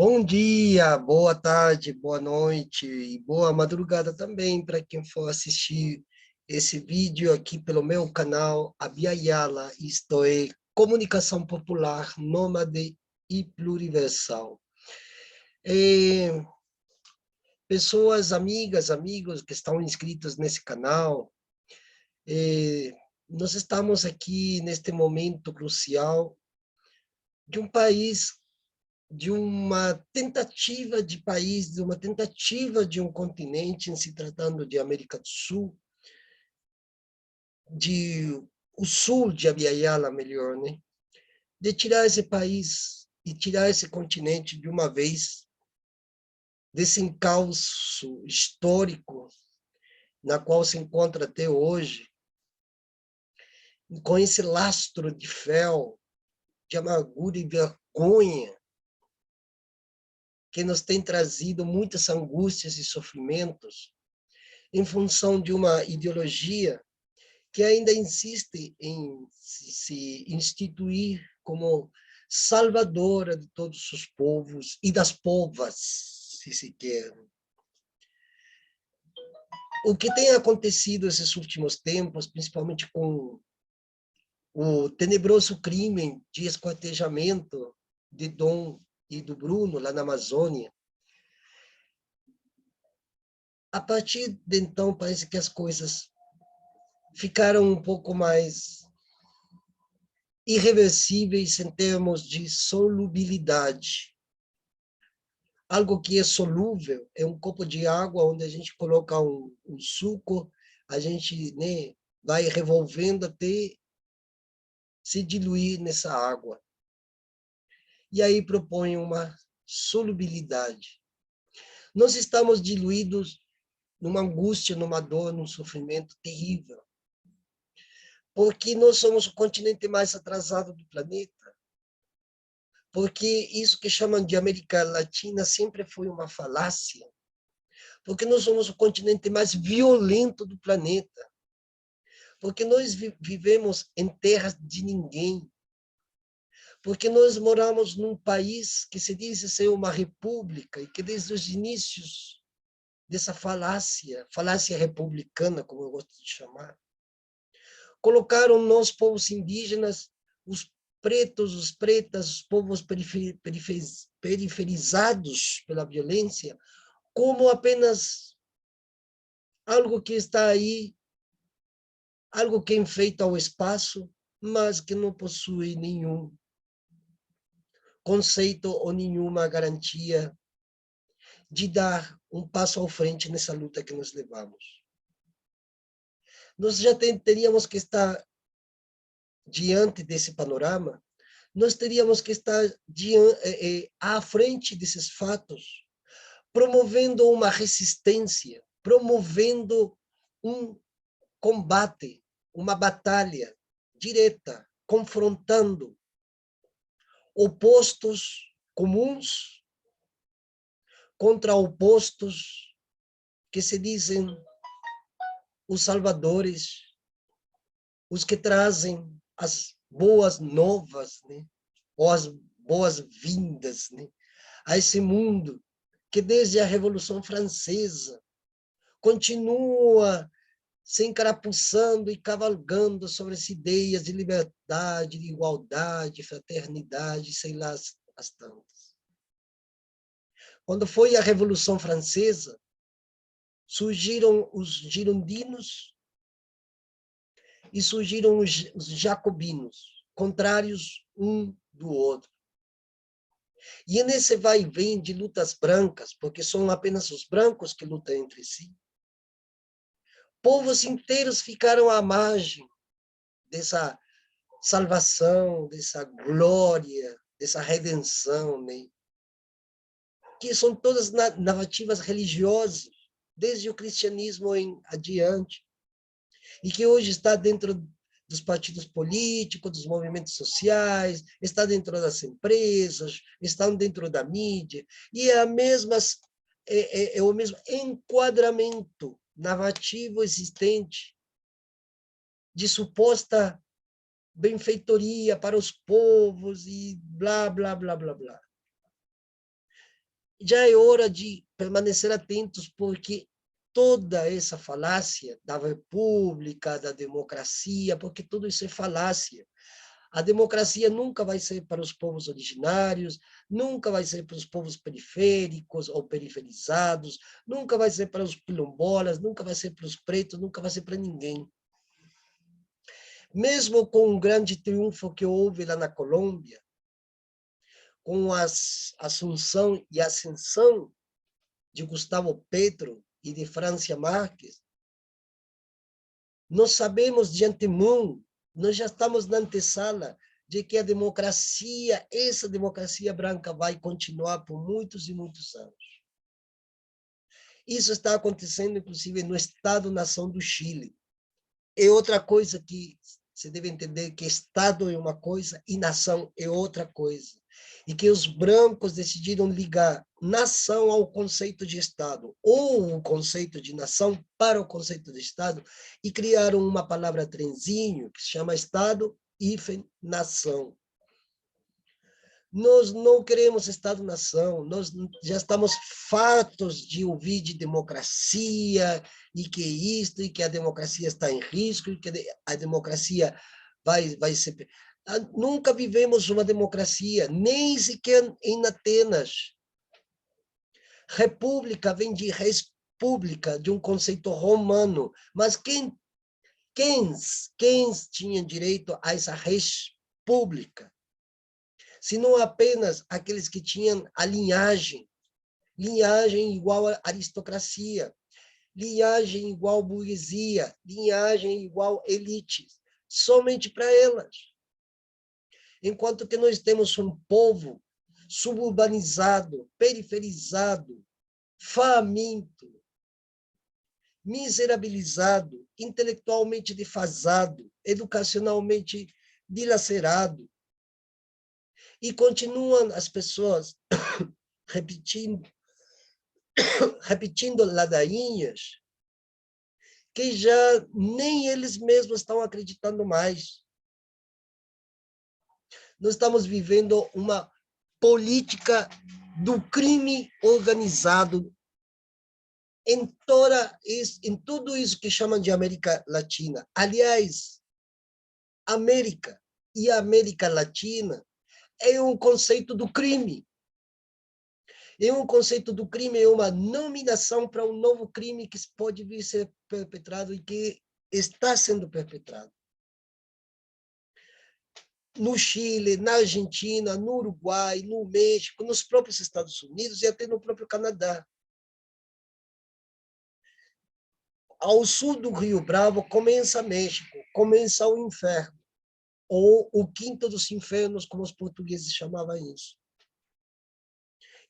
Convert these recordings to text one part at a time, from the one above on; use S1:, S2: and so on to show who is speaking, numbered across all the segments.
S1: Bom dia, boa tarde, boa noite e boa madrugada também para quem for assistir esse vídeo aqui pelo meu canal Abia Yala, isto é Comunicação Popular, Nômade e Pluriversal. Pessoas, amigas, amigos que estão inscritos nesse canal, nós estamos aqui neste momento crucial de um país, de uma tentativa de país, de uma tentativa de um continente, em se tratando de América do Sul, o sul de Abya-Yala, melhor, né? De tirar esse país e tirar esse continente de uma vez desse encalço histórico na qual se encontra até hoje, com esse lastro de fel, de amargura e vergonha, que nos tem trazido muitas angústias e sofrimentos, em função de uma ideologia que ainda insiste em se instituir como salvadora de todos os povos e das povas, se se quer. O que tem acontecido esses últimos tempos, principalmente com o tenebroso crime de esquartejamento de Dom e do Bruno, lá na Amazônia, a partir de então parece que as coisas ficaram um pouco mais irreversíveis em termos de solubilidade. Algo que é solúvel é um copo de água onde a gente coloca um suco, a gente, né, vai revolvendo até se diluir nessa água. E aí propõe uma solubilidade. Nós estamos diluídos numa angústia, numa dor, num sofrimento terrível, porque nós somos o continente mais atrasado do planeta, porque isso que chamam de América Latina sempre foi uma falácia, porque nós somos o continente mais violento do planeta, porque nós vivemos em terras de ninguém, porque nós moramos num país que se diz ser uma república e que desde os inícios dessa falácia republicana, como eu gosto de chamar, colocaram nós, povos indígenas, os pretos, os pretas, os povos periferizados pela violência, como apenas algo que está aí, algo que enfeita o espaço, mas que não possui nenhum conceito ou nenhuma garantia de dar um passo à frente nessa luta que nós levamos. Nós já teríamos que estar diante desse panorama, nós teríamos que estar à frente desses fatos, promovendo uma resistência, promovendo um combate, uma batalha direta, confrontando opostos comuns contra opostos que se dizem os salvadores, os que trazem as boas novas, né? Ou as boas-vindas, né? A esse mundo que desde a Revolução Francesa continua se encarapuçando e cavalgando sobre as ideias de liberdade, de igualdade, fraternidade, sei lá as tantas. Quando foi a Revolução Francesa, surgiram os girondinos e surgiram os jacobinos, contrários um do outro. E nesse vai e vem de lutas brancas, porque são apenas os brancos que lutam entre si, povos inteiros ficaram à margem dessa salvação, dessa glória, dessa redenção, né? Que são todas narrativas religiosas, desde o cristianismo em adiante, e que hoje está dentro dos partidos políticos, dos movimentos sociais, está dentro das empresas, está dentro da mídia, e é o mesmo enquadramento narrativo existente de suposta benfeitoria para os povos e blá, blá, blá, blá, blá. já é hora de permanecer atentos, porque toda essa falácia da república, da democracia, porque tudo isso é falácia. A democracia nunca vai ser para os povos originários, nunca vai ser para os povos periféricos ou periferizados, nunca vai ser para os quilombolas, nunca vai ser para os pretos, nunca vai ser para ninguém. Mesmo com um grande triunfo que houve lá na Colômbia, com a assunção e ascensão de Gustavo Petro e de Francia Márquez, nós sabemos de antemão, nós já estamos na antessala de que a democracia, essa democracia branca, vai continuar por muitos e muitos anos. Isso está acontecendo, inclusive, no Estado-nação do Chile. É outra coisa que você deve entender, que Estado é uma coisa e nação é outra coisa. E que os brancos decidiram ligar nação ao conceito de Estado, ou o conceito de nação para o conceito de Estado, e criaram uma palavra trenzinho, que se chama Estado e nação. Nós não queremos Estado-nação, nós já estamos fartos de ouvir de democracia, e que isto, e que a democracia está em risco, e que a democracia vai ser... Nunca vivemos uma democracia, nem sequer em Atenas. República vem de res pública, de um conceito romano, mas quem tinha direito a essa res pública? Senão apenas aqueles que tinham a linhagem igual à aristocracia, linhagem igual burguesia, linhagem igual elites, somente para elas. Enquanto que nós temos um povo suburbanizado, periferizado, faminto, miserabilizado, intelectualmente defasado, educacionalmente dilacerado, e continuam as pessoas repetindo ladainhas que já nem eles mesmos estão acreditando mais. Nós estamos vivendo uma política do crime organizado em tudo isso que chamam de América Latina. Aliás, América e América Latina é um conceito do crime. É um conceito do crime, é uma nominação para um novo crime que pode vir a ser perpetrado e que está sendo perpetrado. No Chile, na Argentina, no Uruguai, no México, nos próprios Estados Unidos e até no próprio Canadá. Ao sul do Rio Bravo começa México, começa o inferno, ou o quinto dos infernos, como os portugueses chamavam isso.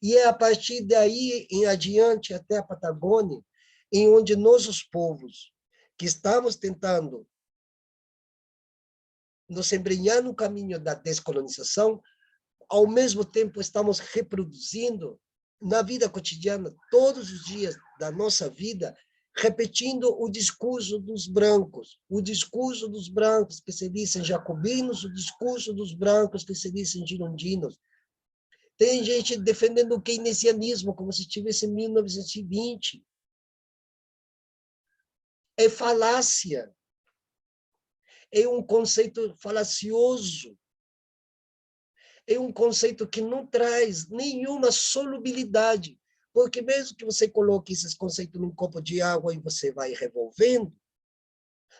S1: E é a partir daí em adiante até a Patagônia, em onde nós, os povos, que estamos tentando nos embrenhar no caminho da descolonização, ao mesmo tempo estamos reproduzindo na vida cotidiana, todos os dias da nossa vida, repetindo o discurso dos brancos que se dizem jacobinos, o discurso dos brancos que se dizem girondinos. Tem gente defendendo o keynesianismo como se estivesse em 1920. É falácia. É um conceito falacioso. É um conceito que não traz nenhuma solubilidade, porque mesmo que você coloque esses conceitos num copo de água e você vai revolvendo,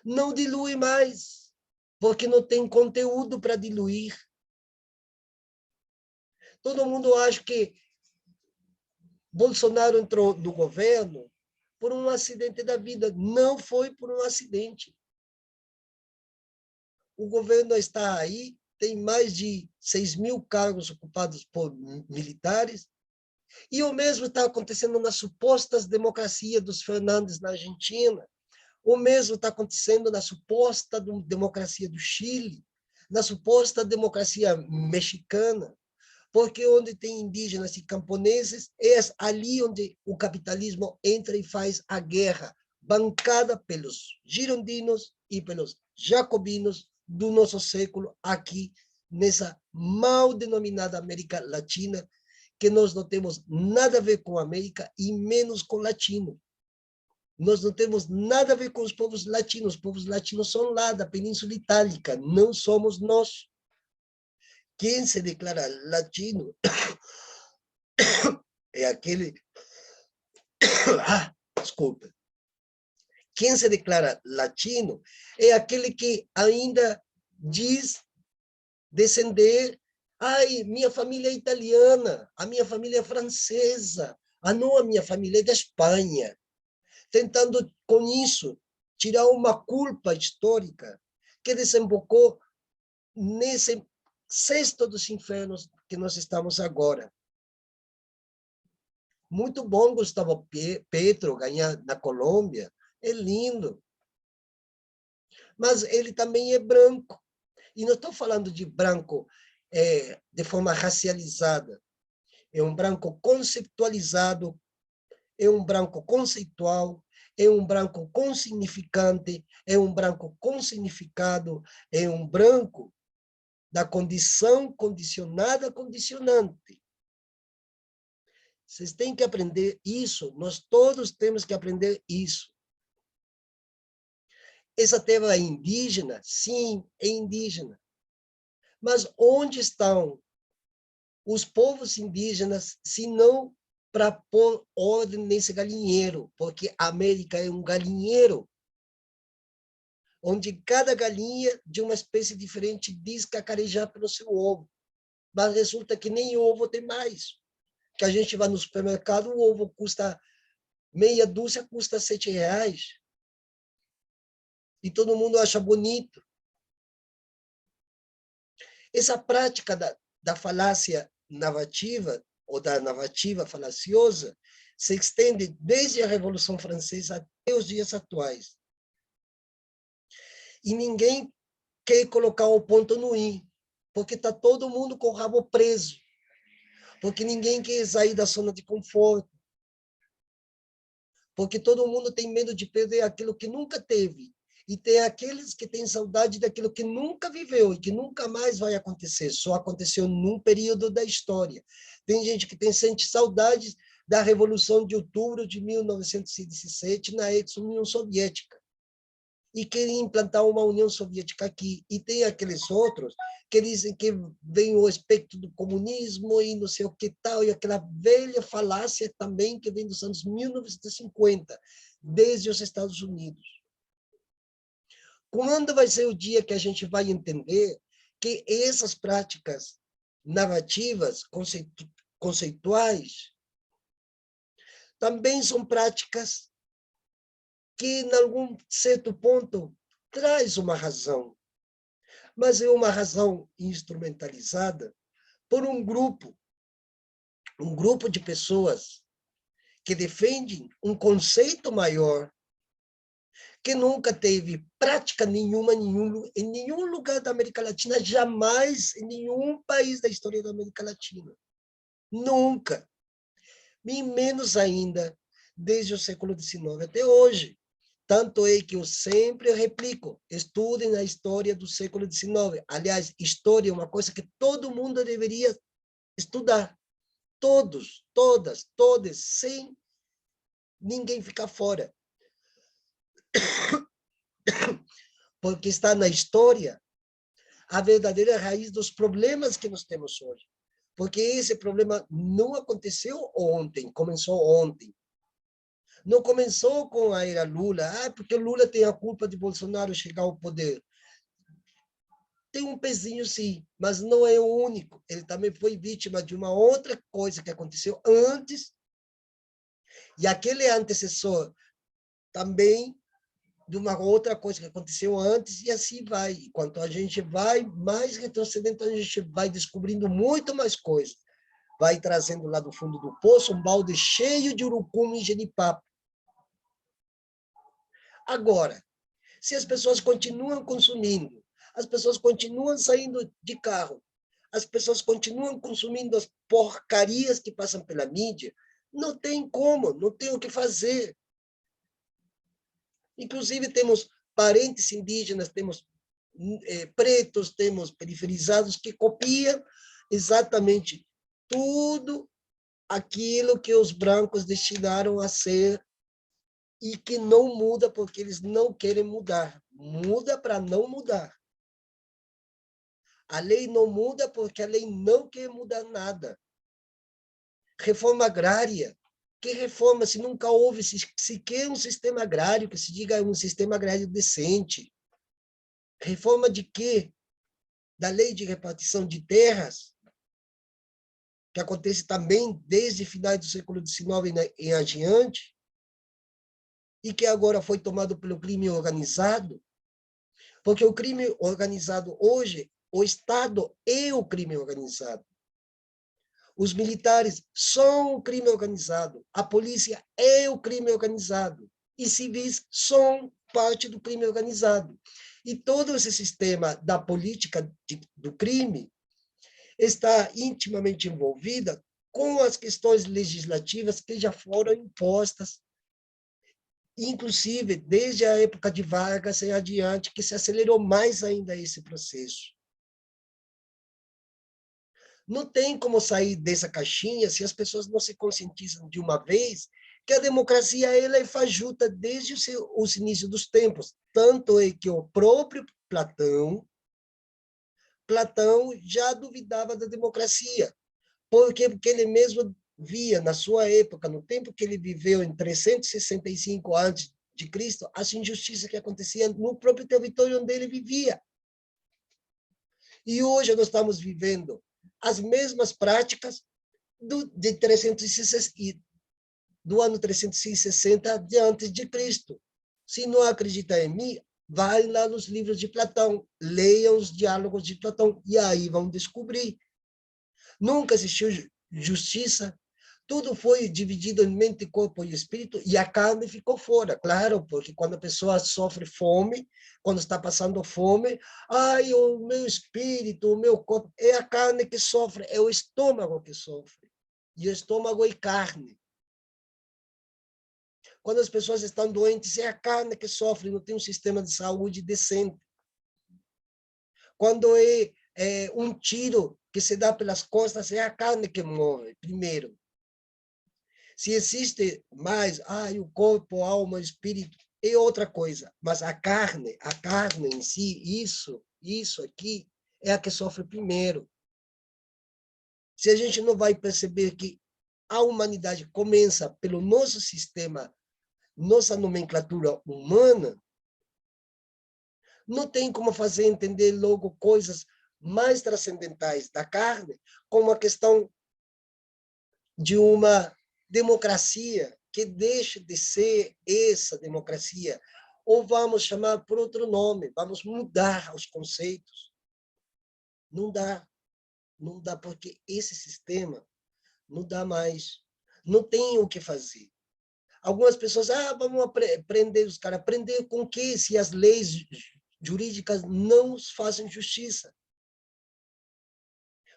S1: não dilui mais, porque não tem conteúdo para diluir. Todo mundo acha que Bolsonaro entrou no governo por um acidente da vida. Não foi por um acidente. O governo está aí, tem mais de 6.000 cargos ocupados por militares, e o mesmo está acontecendo nas supostas democracias dos Fernandes na Argentina, o mesmo está acontecendo na suposta democracia do Chile, na suposta democracia mexicana, porque onde tem indígenas e camponeses, é ali onde o capitalismo entra e faz a guerra, bancada pelos girondinos e pelos jacobinos do nosso século, aqui nessa mal denominada América Latina, que nós não temos nada a ver com a América e menos com o latino. Nós não temos nada a ver com os povos latinos. Os povos latinos são lá da Península Itálica, não somos nós. Quem se declara latino é aquele... desculpa. Quem se declara latino é aquele que ainda diz descender... minha família é italiana, a minha família é francesa, não, a minha família é da Espanha. Tentando, com isso, tirar uma culpa histórica que desembocou nesse cesto dos infernos que nós estamos agora. Muito bom Gustavo Petro ganhar na Colômbia, é lindo. Mas ele também é branco. E não estou falando de branco de forma racializada. É um branco conceptualizado, é um branco conceitual, é um branco com significante, é um branco com significado, é um branco da condição condicionada condicionante. Vocês têm que aprender isso, nós todos temos que aprender isso. Essa terra é indígena? Sim, é indígena. Mas onde estão os povos indígenas, se não para pôr ordem nesse galinheiro? Porque a América é um galinheiro, onde cada galinha de uma espécie diferente diz cacarejar pelo seu ovo. Mas resulta que nem ovo tem mais. Que a gente vai no supermercado, o ovo custa meia dúzia, custa R$7. E todo mundo acha bonito. Essa prática da falácia narrativa, ou da narrativa falaciosa, se estende desde a Revolução Francesa até os dias atuais. E ninguém quer colocar o ponto no i, porque está todo mundo com o rabo preso, porque ninguém quer sair da zona de conforto, porque todo mundo tem medo de perder aquilo que nunca teve, e tem aqueles que têm saudade daquilo que nunca viveu e que nunca mais vai acontecer, só aconteceu num período da história. Tem gente que sente saudades da Revolução de Outubro de 1917 na ex-União Soviética, e querem implantar uma União Soviética aqui. E tem aqueles outros que dizem que vem o aspecto do comunismo e não sei o que tal, e aquela velha falácia também que vem dos anos 1950, desde os Estados Unidos. Quando vai ser o dia que a gente vai entender que essas práticas narrativas, conceituais, também são práticas que, em algum certo ponto, traz uma razão, mas é uma razão instrumentalizada por um grupo de pessoas que defendem um conceito maior que nunca teve prática nenhuma em nenhum lugar da América Latina, jamais em nenhum país da história da América Latina. Nunca. E menos ainda desde o século XIX até hoje. Tanto é que eu sempre replico, estudem a história do século XIX. Aliás, história é uma coisa que todo mundo deveria estudar. Todos, todas, todos, sem ninguém ficar fora. Porque está na história a verdadeira raiz dos problemas que nós temos hoje. Porque esse problema não aconteceu ontem, começou ontem. Não começou com a era Lula, porque Lula tem a culpa de Bolsonaro chegar ao poder. Tem um pezinho, sim, mas não é o único. Ele também foi vítima de uma outra coisa que aconteceu antes, e aquele antecessor também de uma outra coisa que aconteceu antes, e assim vai. Enquanto a gente vai mais retrocedendo, a gente vai descobrindo muito mais coisas. Vai trazendo lá do fundo do poço um balde cheio de urucum e genipapo. Agora, se as pessoas continuam consumindo, as pessoas continuam saindo de carro, as pessoas continuam consumindo as porcarias que passam pela mídia, não tem como, não tem o que fazer. Inclusive, temos parentes indígenas, temos pretos, temos periferizados que copiam exatamente tudo aquilo que os brancos destinaram a ser e que não muda porque eles não querem mudar. Muda para não mudar. A lei não muda porque a lei não quer mudar nada. Reforma agrária. Que reforma se nunca houve sequer um sistema agrário que se diga um sistema agrário decente? Reforma de quê? Da lei de repartição de terras, que acontece também desde finais do século XIX em adiante, e que agora foi tomado pelo crime organizado, porque o crime organizado hoje, o Estado é o crime organizado. Os militares são o crime organizado, a polícia é o crime organizado, e civis são parte do crime organizado. E todo esse sistema da política do crime está intimamente envolvida com as questões legislativas que já foram impostas, inclusive desde a época de Vargas em adiante, que se acelerou mais ainda esse processo. Não tem como sair dessa caixinha se as pessoas não se conscientizam de uma vez que a democracia ela é fajuta desde os inícios dos tempos. Tanto é que o próprio Platão já duvidava da democracia. Por quê? Porque ele mesmo via, na sua época, no tempo que ele viveu, em 365 a.C., as injustiças que aconteciam no próprio território onde ele vivia. E hoje nós estamos vivendo as mesmas práticas de 360, do ano 360 de antes de Cristo. Se não acredita em mim, vai lá nos livros de Platão, leiam os diálogos de Platão, e aí vão descobrir. Nunca existiu justiça, tudo foi dividido em mente, corpo e espírito, e a carne ficou fora, claro, porque quando a pessoa sofre fome, quando está passando fome, ai, o meu espírito, o meu corpo, é a carne que sofre, é o estômago que sofre, e o estômago é carne. Quando as pessoas estão doentes, é a carne que sofre, não tem um sistema de saúde decente. Quando é um tiro que se dá pelas costas, é a carne que morre primeiro. Se existe mais, o corpo, a alma, o espírito, é outra coisa. Mas a carne em si, isso aqui, é a que sofre primeiro. Se a gente não vai perceber que a humanidade começa pelo nosso sistema, nossa nomenclatura humana, não tem como fazer entender logo coisas mais transcendentais da carne, como a questão de uma democracia que deixe de ser essa democracia, ou vamos chamar por outro nome, vamos mudar os conceitos. Não dá, não dá, porque esse sistema não dá mais, não tem o que fazer. Algumas pessoas, vamos prender os caras. Prender com o quê? Se as leis jurídicas não fazem justiça.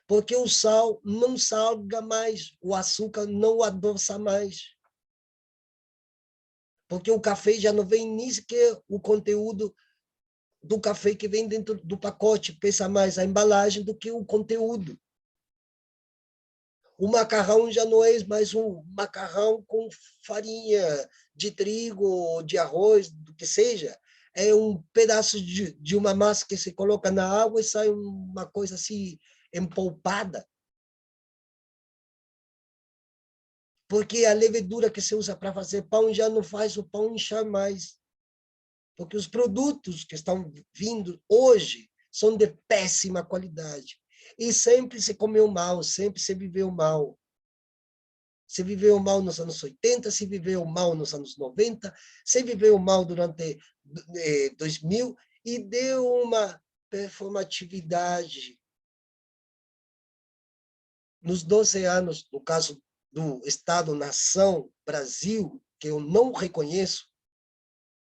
S1: Porque o sal não salga mais, o açúcar não adoça mais. Porque o café já não vem nem sequer o conteúdo do café que vem dentro do pacote, pesa mais a embalagem do que o conteúdo. O macarrão já não é mais um macarrão com farinha de trigo, de arroz, do que seja. É um pedaço de uma massa que se coloca na água e sai uma coisa assim empolpada. Porque a levedura que se usa para fazer pão já não faz o pão inchar mais. Porque os produtos que estão vindo hoje são de péssima qualidade. E sempre se comeu mal, sempre se viveu mal. Se viveu mal nos anos 80, se viveu mal nos anos 90, se viveu mal durante 2000 e deu uma performatividade. Nos 12 anos, no caso do Estado-nação Brasil, que eu não reconheço,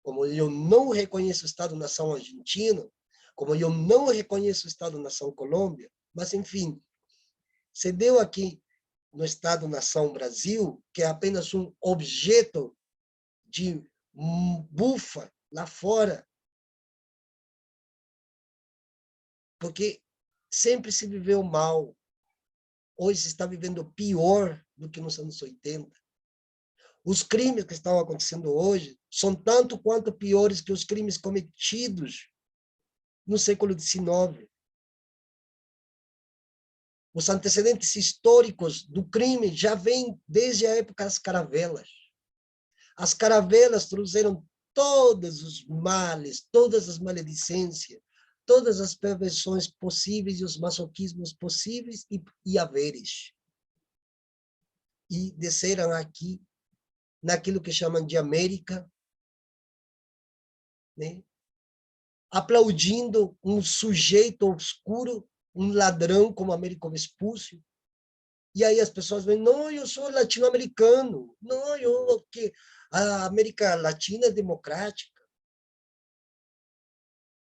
S1: como eu não reconheço o Estado-nação argentino, como eu não reconheço o Estado-nação Colômbia, mas, enfim, se deu aqui no Estado-nação Brasil, que é apenas um objeto de bufa lá fora, porque sempre se viveu mal, hoje se está vivendo pior do que nos anos 80. Os crimes que estão acontecendo hoje são tanto quanto piores que os crimes cometidos no século XIX. Os antecedentes históricos do crime já vêm desde a época das caravelas. As caravelas trouxeram todos os males, todas as maledicências, todas as perversões possíveis e os masoquismos possíveis e haveres. E desceram aqui, naquilo que chamam de América, né? Aplaudindo um sujeito obscuro, um ladrão como Américo Vespúcio. E aí as pessoas veem, não, eu sou latino-americano, não, a América Latina é democrática.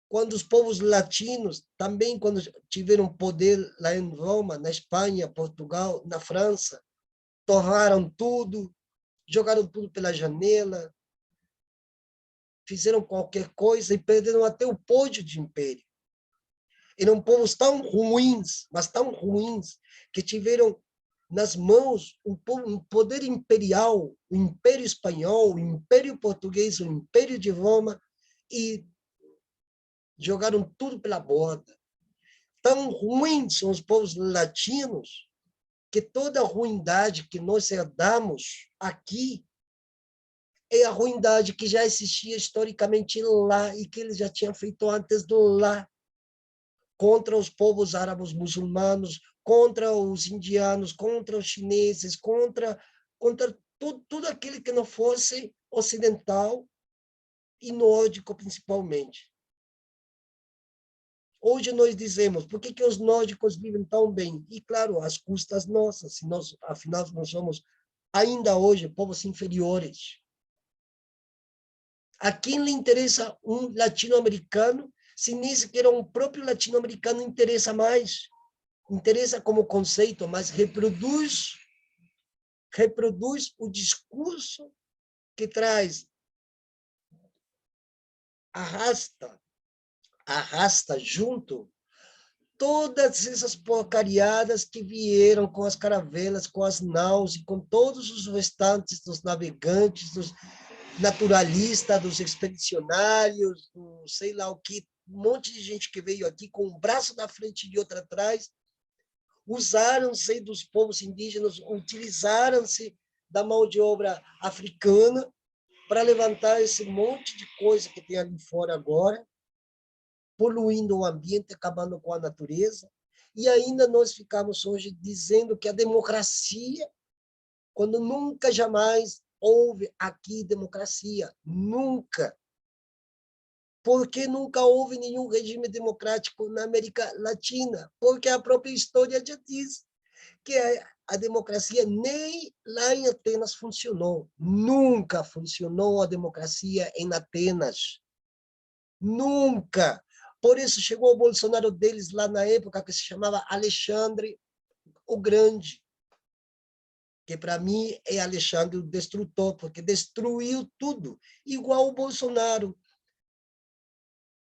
S1: Quando os povos latinos, também quando tiveram poder lá em Roma, na Espanha, Portugal, na França, torraram tudo, jogaram tudo pela janela, fizeram qualquer coisa e perderam até o pódio de império. Eram povos tão ruins, mas tão ruins, que tiveram nas mãos um poder imperial, o Império Espanhol, o Império Português, o Império de Roma, e jogaram tudo pela borda. Tão ruins são os povos latinos, que toda a ruindade que nós herdamos aqui é a ruindade que já existia historicamente lá e que eles já tinham feito antes de lá, contra os povos árabes muçulmanos, contra os indianos, contra os chineses, contra tudo aquele que não fosse ocidental e nórdico, principalmente. Hoje nós dizemos, por que os nórdicos vivem tão bem? E, claro, às custas nossas, afinal, nós somos, ainda hoje, povos inferiores. A quem lhe interessa um latino-americano, se nem sequer um próprio latino-americano interessa mais? Interessa como conceito, mas reproduz o discurso que traz, arrasta junto todas essas porcariadas que vieram com as caravelas, com as naus e com todos os restantes dos navegantes, dos naturalistas, dos expedicionários, do sei lá o que, um monte de gente que veio aqui com um braço na frente e outro atrás, usaram-se dos povos indígenas, utilizaram-se da mão de obra africana para levantar esse monte de coisa que tem ali fora agora, poluindo o ambiente, acabando com a natureza. E ainda nós ficamos hoje dizendo que a democracia, quando nunca, jamais houve aqui democracia, nunca. Porque nunca houve nenhum regime democrático na América Latina, porque a própria história já diz que a democracia nem lá em Atenas funcionou. Nunca funcionou a democracia em Atenas. Nunca. Por isso chegou o Bolsonaro deles lá na época, que se chamava Alexandre o Grande, que para mim é Alexandre o Destrutor, porque destruiu tudo, igual o Bolsonaro.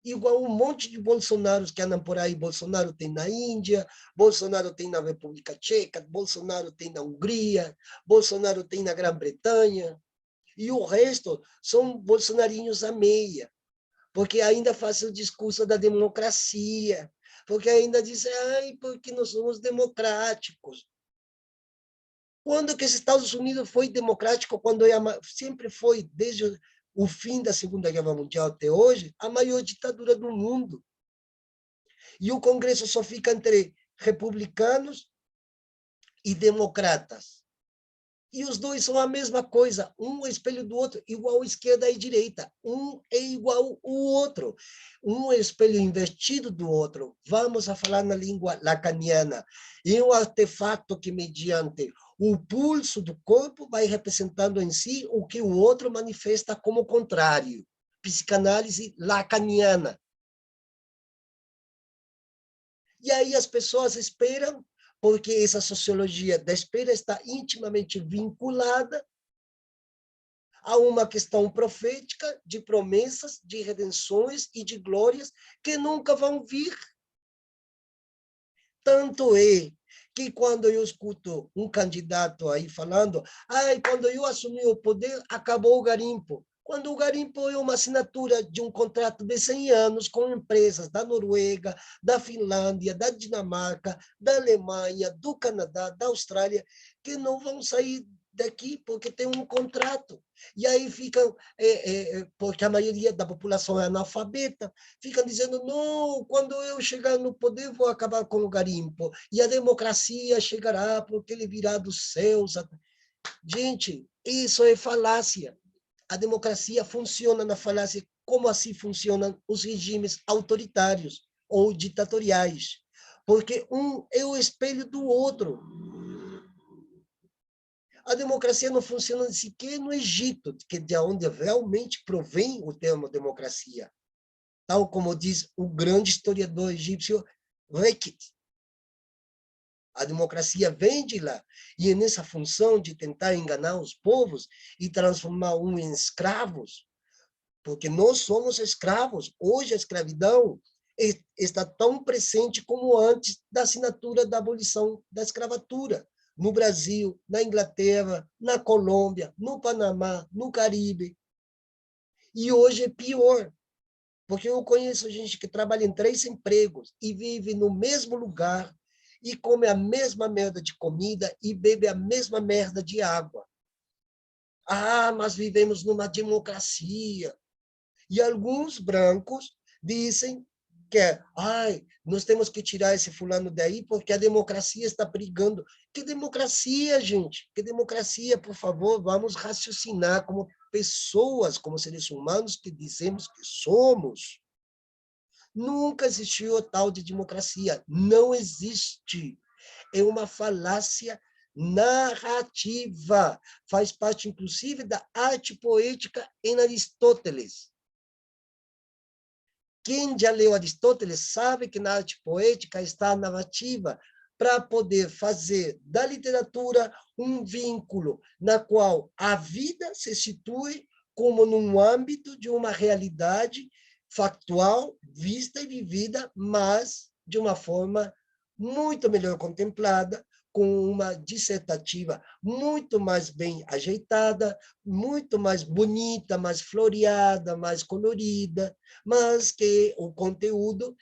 S1: Igual um monte de Bolsonaros que andam por aí. Bolsonaro tem na Índia, Bolsonaro tem na República Tcheca, Bolsonaro tem na Hungria, Bolsonaro tem na Grã-Bretanha, e o resto são bolsonarinhos à meia, porque ainda fazem o discurso da democracia, porque ainda dizem, porque nós somos democráticos. Quando que os Estados Unidos foi democrático? Quando sempre foi, desde o fim da Segunda Guerra Mundial até hoje, a maior ditadura do mundo. E o Congresso só fica entre republicanos e democratas. E os dois são a mesma coisa, um é espelho do outro, igual esquerda e direita. Um é igual o outro. Um é espelho invertido do outro. Vamos a falar na língua lacaniana. É um artefato que, mediante o pulso do corpo, vai representando em si o que o outro manifesta como contrário. Psicanálise lacaniana. E aí as pessoas esperam, porque essa sociologia da espera está intimamente vinculada a uma questão profética de promessas, de redenções e de glórias que nunca vão vir. Tanto é que quando eu escuto um candidato aí falando, quando eu assumi o poder, acabou o garimpo. Quando o garimpo é uma assinatura de um contrato de 100 anos com empresas da Noruega, da Finlândia, da Dinamarca, da Alemanha, do Canadá, da Austrália, que não vão sair daqui porque tem um contrato. E aí ficam, porque a maioria da população é analfabeta, ficam dizendo, não, quando eu chegar no poder, vou acabar com o garimpo, e a democracia chegará porque ele virá dos céus. Gente, isso é falácia. A democracia funciona na falácia, como assim funcionam os regimes autoritários ou ditatoriais. Porque um é o espelho do outro. A democracia não funciona sequer no Egito, que é de onde realmente provém o termo democracia. Tal como diz o grande historiador egípcio Reqet. A democracia vem de lá. E é nessa função de tentar enganar os povos e transformar um em escravos, porque nós somos escravos. Hoje a escravidão está tão presente como antes da assinatura da abolição da escravatura. No Brasil, na Inglaterra, na Colômbia, no Panamá, no Caribe. E hoje é pior, porque eu conheço gente que trabalha em 3 empregos e vive no mesmo lugar e come a mesma merda de comida e bebe a mesma merda de água. Mas vivemos numa democracia. E alguns brancos dizem que nós temos que tirar esse fulano daí porque a democracia está brigando. Que democracia, gente? Que democracia, por favor, vamos raciocinar como pessoas, como seres humanos que dizemos que somos. Nunca existiu tal de democracia. Não existe. É uma falácia narrativa. Faz parte, inclusive, da arte poética em Aristóteles. Quem já leu Aristóteles sabe que na arte poética está a narrativa para poder fazer da literatura um vínculo na qual a vida se situe como num âmbito de uma realidade factual, vista e vivida, mas de uma forma muito melhor contemplada, com uma dissertativa muito mais bem ajeitada, muito mais bonita, mais floreada, mais colorida, mas que o conteúdo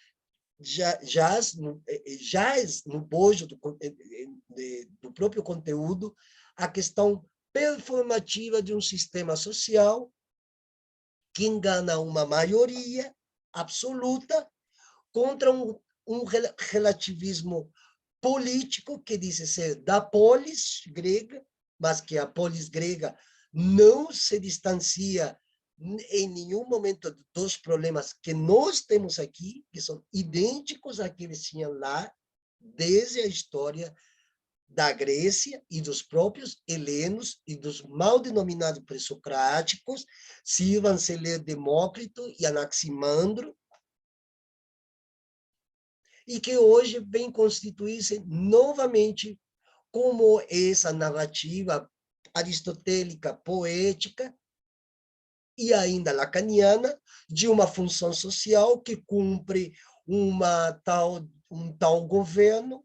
S1: jaz no bojo do próprio conteúdo a questão performativa de um sistema social que engana uma maioria absoluta contra um relativismo político que diz ser da polis grega, mas que a polis grega não se distancia em nenhum momento dos problemas que nós temos aqui, que são idênticos àqueles que tinham lá, desde a história da Grécia e dos próprios helenos e dos mal denominados pré-socráticos, sirvam-se ler Demócrito e Anaximandro, e que hoje vem constituir-se novamente como essa narrativa aristotélica, poética e ainda lacaniana de uma função social que cumpre um tal governo,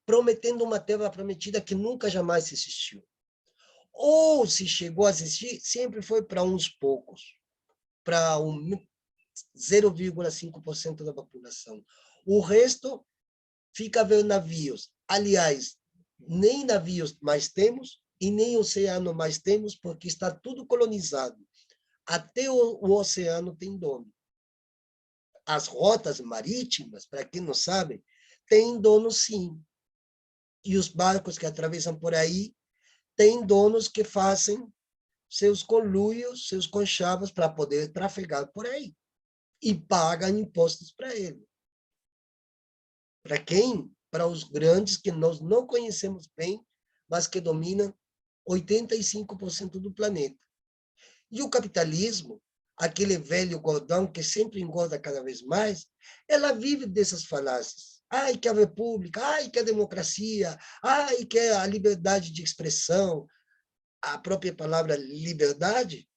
S1: prometendo uma terra prometida que nunca jamais existiu. Ou se chegou a existir, sempre foi para uns poucos, para 0,5% da população. O resto fica a ver navios. Aliás, nem navios mais temos e nem oceano mais temos, porque está tudo colonizado. Até o oceano tem dono. As rotas marítimas, para quem não sabe, têm dono sim. E os barcos que atravessam por aí têm donos que fazem seus conluios, seus conchavos para poder trafegar por aí. E pagam impostos para ele. Para quem? Para os grandes que nós não conhecemos bem, mas que dominam 85% do planeta. E o capitalismo, aquele velho gordão que sempre engorda cada vez mais, ela vive dessas falácias. Que a república, que a democracia, que a liberdade de expressão. A própria palavra liberdade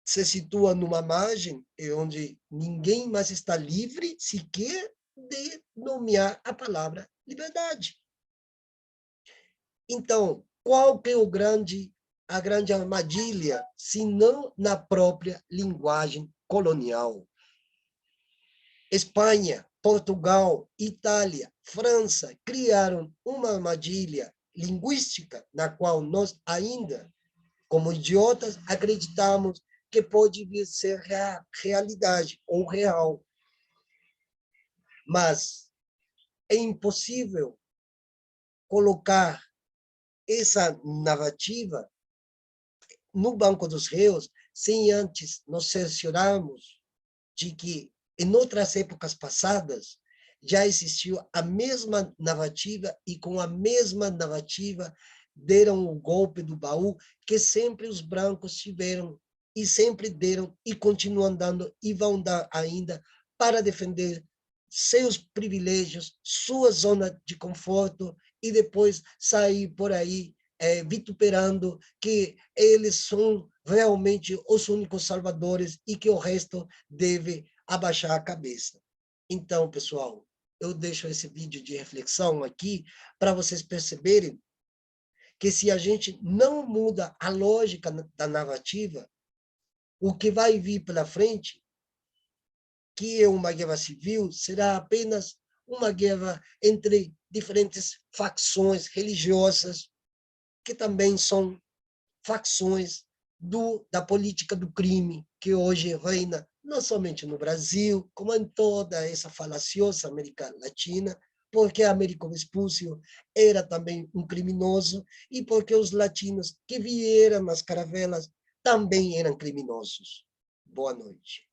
S1: se situa numa margem onde ninguém mais está livre sequer de nomear a palavra liberdade. Então, qual que é a grande armadilha, se não na própria linguagem colonial? Espanha, Portugal, Itália, França criaram uma armadilha linguística na qual nós ainda, como idiotas, acreditamos que pode vir a ser realidade ou real. Mas é impossível colocar essa narrativa no banco dos réus sem antes nos cerciorarmos de que, em outras épocas passadas, já existiu a mesma narrativa e com a mesma narrativa deram o golpe do baú que sempre os brancos tiveram e sempre deram e continuam dando e vão dar ainda para defender seus privilégios, sua zona de conforto e depois sair por aí vituperando que eles são realmente os únicos salvadores e que o resto deve abaixar a cabeça. Então, pessoal, eu deixo esse vídeo de reflexão aqui para vocês perceberem que se a gente não muda a lógica da narrativa, o que vai vir pela frente, que é uma guerra civil, será apenas uma guerra entre diferentes facções religiosas, que também são facções da política do crime, que hoje reina não somente no Brasil, como em toda essa falaciosa América Latina, porque Américo Vespúcio era também um criminoso e porque os latinos que vieram nas caravelas também eram criminosos. Boa noite.